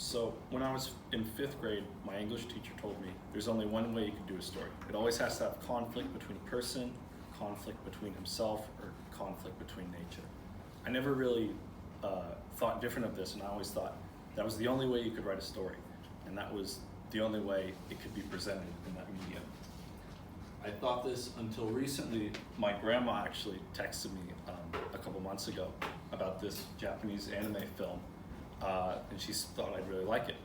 So when I was in 5th grade, my English teacher told me there's only one way you can do a story. It always has to have conflict between a person, conflict between himself, or conflict between nature. I never really thought different of this, and I always thought that was the only way you could write a story, and that was the only way it could be presented in that medium. I thought this until recently. My grandma actually texted me a couple months ago about this Japanese anime film, and she thought I'd really like it.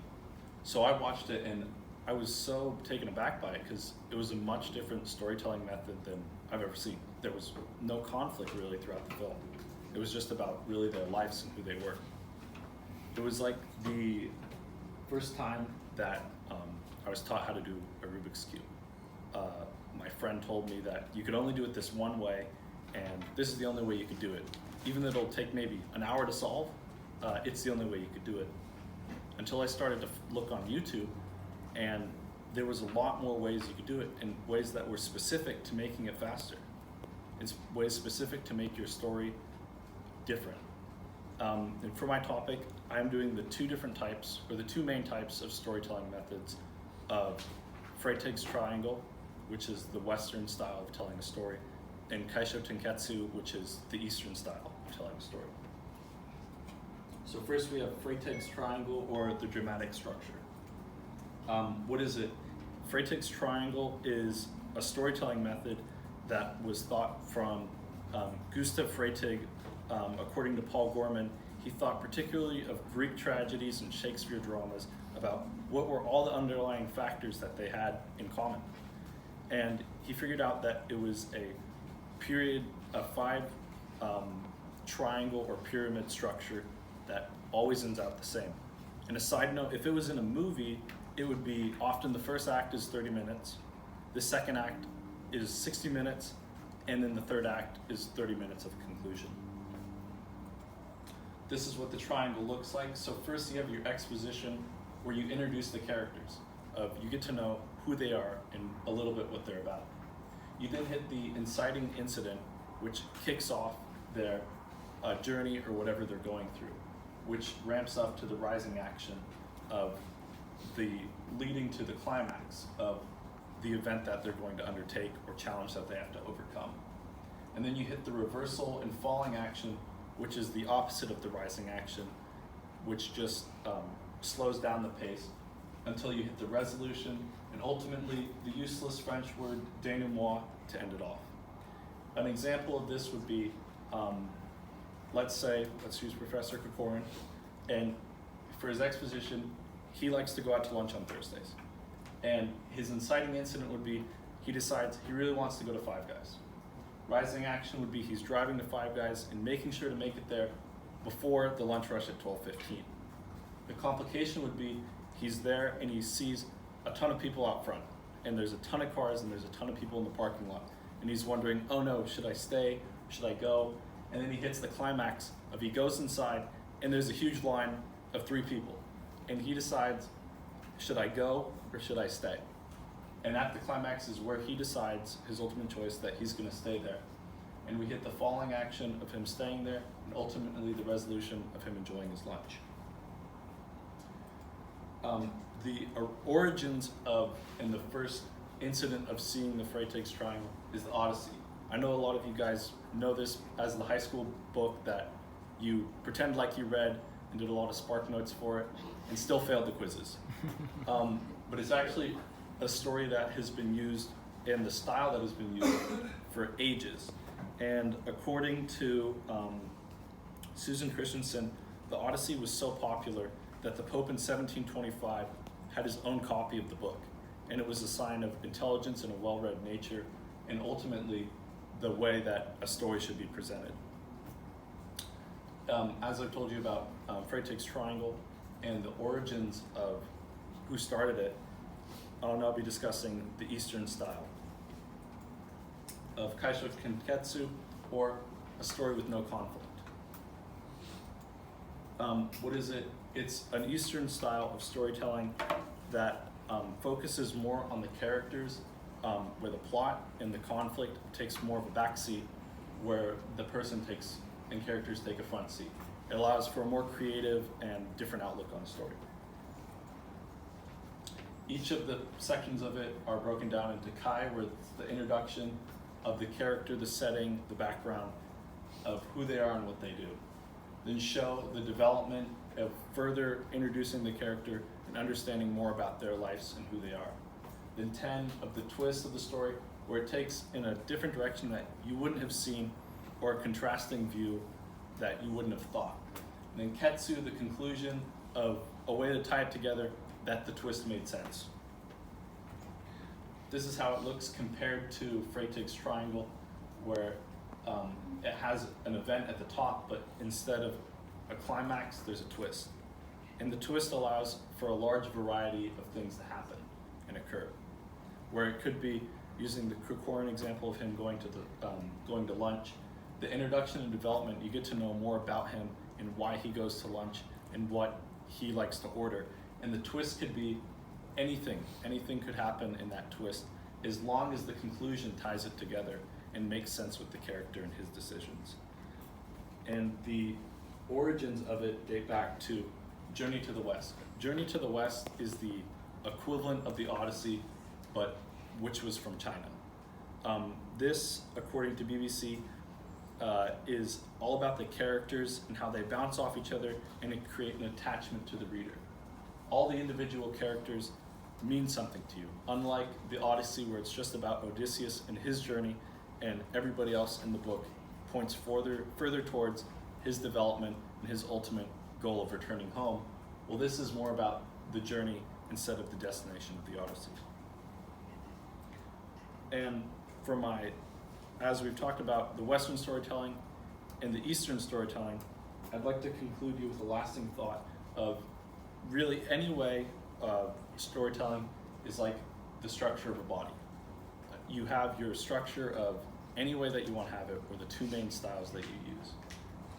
So I watched it, and I was so taken aback by it because it was a much different storytelling method than I've ever seen. There was no conflict really throughout the film. It was just about really their lives and who they were. It was like the first time that I was taught how to do a Rubik's Cube. My friend told me that you could only do it this one way, and this is the only way you could do it. Even though it'll take maybe an hour to solve, it's the only way you could do it. Until I started to look on YouTube, and there was a lot more ways you could do it, and ways that were specific to making it faster. It's ways specific to make your story different. And for my topic, I'm doing the two main types of storytelling methods of Freytag's triangle, which is the Western style of telling a story, and Kaisho Tenketsu, which is the Eastern style of telling a story. So first we have Freytag's triangle, or the dramatic structure. What is it? Freytag's triangle is a storytelling method that was thought from Gustav Freytag. According to Paul Gorman, he thought particularly of Greek tragedies and Shakespeare dramas about what were all the underlying factors that they had in common. And he figured out that it was a 5 triangle or pyramid structure that always ends out the same. And a side note, if it was in a movie, it would be often the first act is 30 minutes, the second act is 60 minutes, and then the third act is 30 minutes of conclusion. This is what the triangle looks like. So first you have your exposition, where you introduce the characters. You get to know who they are and a little bit what they're about. You then hit the inciting incident, which kicks off their journey or whatever they're going through, which ramps up to the rising action of the leading to the climax of the event that they're going to undertake or challenge that they have to overcome. And then you hit the reversal and falling action, which is the opposite of the rising action, which just slows down the pace until you hit the resolution, and ultimately the useless French word denouement to end it off. An example of this would be, let's use Professor Kokorin, and for his exposition, he likes to go out to lunch on Thursdays. And his inciting incident would be, he decides he really wants to go to Five Guys. Rising action would be he's driving to Five Guys and making sure to make it there before the lunch rush at 12:15. The complication would be he's there and he sees a ton of people out front, and there's a ton of cars and there's a ton of people in the parking lot, and he's wondering, oh no, should I stay, should I go? And then he hits the climax of he goes inside and there's a huge line of 3 people, and he decides, should I go or should I stay? And at the climax is where he decides his ultimate choice that he's going to stay there. And we hit the falling action of him staying there, and ultimately the resolution of him enjoying his lunch. The origins of, and the first incident of seeing the Freytag's triangle is the Odyssey. I know a lot of you guys know this as the high school book that you pretend like you read and did a lot of spark notes for it and still failed the quizzes. But it's actually a story that has been used in the style that has been used for ages. And according to Susan Christensen, the Odyssey was so popular that the Pope in 1725 had his own copy of the book. And it was a sign of intelligence and a well-read nature, and ultimately the way that a story should be presented. As I've told you about Freytag's triangle and the origins of who started it, I'll now be discussing the Eastern style of Kaisho Tenketsu, or a story with no conflict. What is it? It's an Eastern style of storytelling that focuses more on the characters, where the plot and the conflict takes more of a backseat, where the person takes and characters take a front seat. It allows for a more creative and different outlook on a story. Each of the sections of it are broken down into Kai, where it's the introduction of the character, the setting, the background of who they are and what they do. Then Show, the development of further introducing the character and understanding more about their lives and who they are. Then 10 of the twist of the story, where it takes in a different direction that you wouldn't have seen, or a contrasting view that you wouldn't have thought. And then Ketsu, the conclusion of a way to tie it together that the twist made sense. This is how it looks compared to Freytig's Triangle, where it has an event at the top, but instead of a climax, there's a twist. And the twist allows for a large variety of things to happen and occur. Where it could be, using the Krikoran example of him going to lunch, the introduction and development, you get to know more about him and why he goes to lunch and what he likes to order. And the twist could be anything. Anything could happen in that twist, as long as the conclusion ties it together and makes sense with the character and his decisions. And the origins of it date back to Journey to the West. Journey to the West is the equivalent of the Odyssey, but which was from China. This, according to BBC, is all about the characters and how they bounce off each other and it create an attachment to the reader. All the individual characters mean something to you, unlike the Odyssey, where it's just about Odysseus and his journey, and everybody else in the book points further towards his development and his ultimate goal of returning home. Well, this is more about the journey instead of the destination of the Odyssey. And as we've talked about the Western storytelling and the Eastern storytelling, I'd like to conclude you with a lasting thought of really any way storytelling is like the structure of a body. You have your structure of any way that you want to have it, or the two main styles that you use.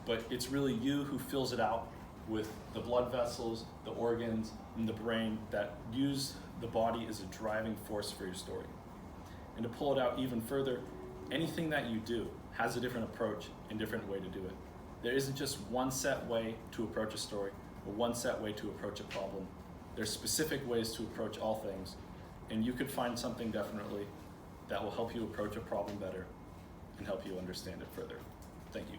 But it's really you who fills it out with the blood vessels, the organs, and the brain that use the body as a driving force for your story. And to pull it out even further, anything that you do has a different approach and different way to do it. There isn't just one set way to approach a story or one set way to approach a problem. There's specific ways to approach all things, and you could find something definitely that will help you approach a problem better and help you understand it further. Thank you.